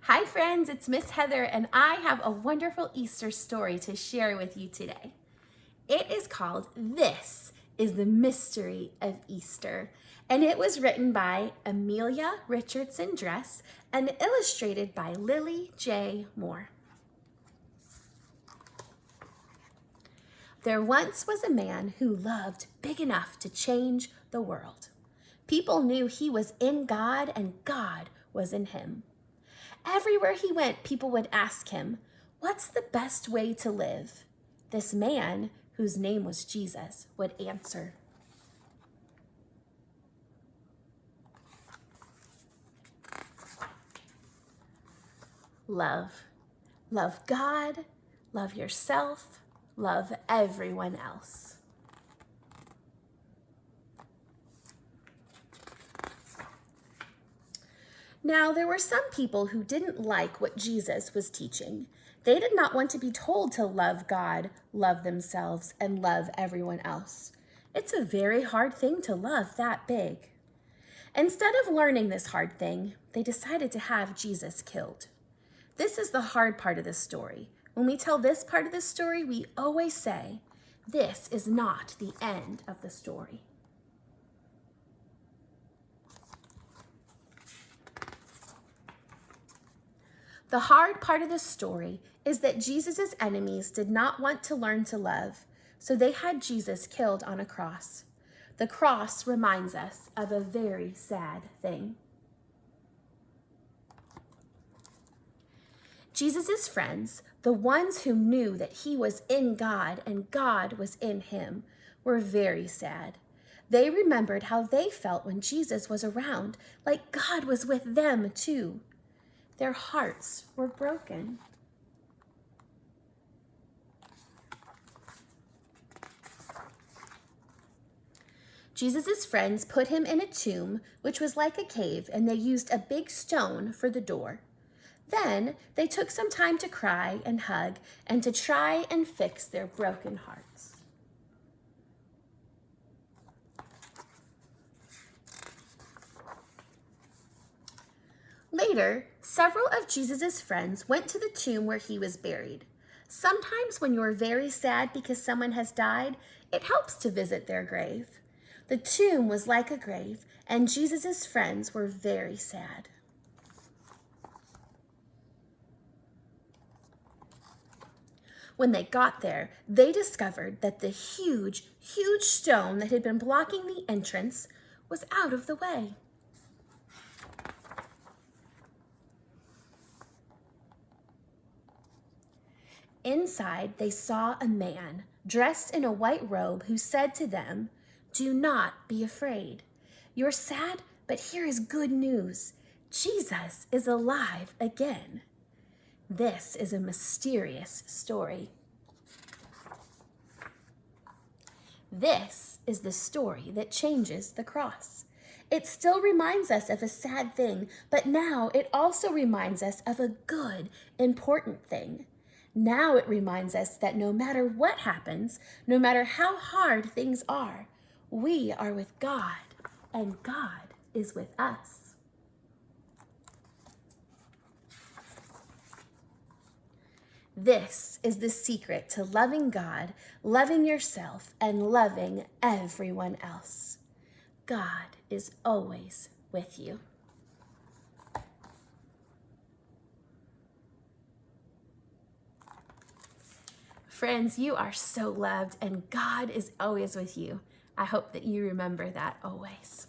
Hi friends, it's Miss Heather and I have a wonderful Easter story to share with you today. It is called This is the Mystery of Easter, and it was written by Amelia Richardson Dress and illustrated by Lily J. Moore. There once was a man who loved big enough to change the world. People knew he was in God and God was in him. Everywhere he went, people would ask him, "What's the best way to live?" This man, whose name was Jesus, would answer, "Love. Love God, love yourself, love everyone else." Now, there were some people who didn't like what Jesus was teaching. They did not want to be told to love God, love themselves, and love everyone else. It's a very hard thing to love that big. Instead of learning this hard thing, they decided to have Jesus killed. This is the hard part of the story. When we tell this part of the story, we always say, "This is not the end of the story." The hard part of the story is that Jesus' enemies did not want to learn to love, so they had Jesus killed on a cross. The cross reminds us of a very sad thing. Jesus' friends, the ones who knew that he was in God and God was in him, were very sad. They remembered how they felt when Jesus was around, like God was with them too. Their hearts were broken. Jesus' friends put him in a tomb, which was like a cave, and they used a big stone for the door. Then they took some time to cry and hug and to try and fix their broken hearts. Later, several of Jesus' friends went to the tomb where he was buried. Sometimes when you're very sad because someone has died, it helps to visit their grave. The tomb was like a grave, and Jesus' friends were very sad. When they got there, they discovered that the huge stone that had been blocking the entrance was out of the way. Inside, they saw a man dressed in a white robe who said to them, "Do not be afraid. You're sad, but here is good news. Jesus is alive again." This is a mysterious story. This is the story that changes the cross. It still reminds us of a sad thing, but now it also reminds us of a good, important thing. Now it reminds us that no matter what happens, no matter how hard things are, we are with God and God is with us. This is the secret to loving God, loving yourself, and loving everyone else. God is always with you. Friends, you are so loved and God is always with you. I hope that you remember that always.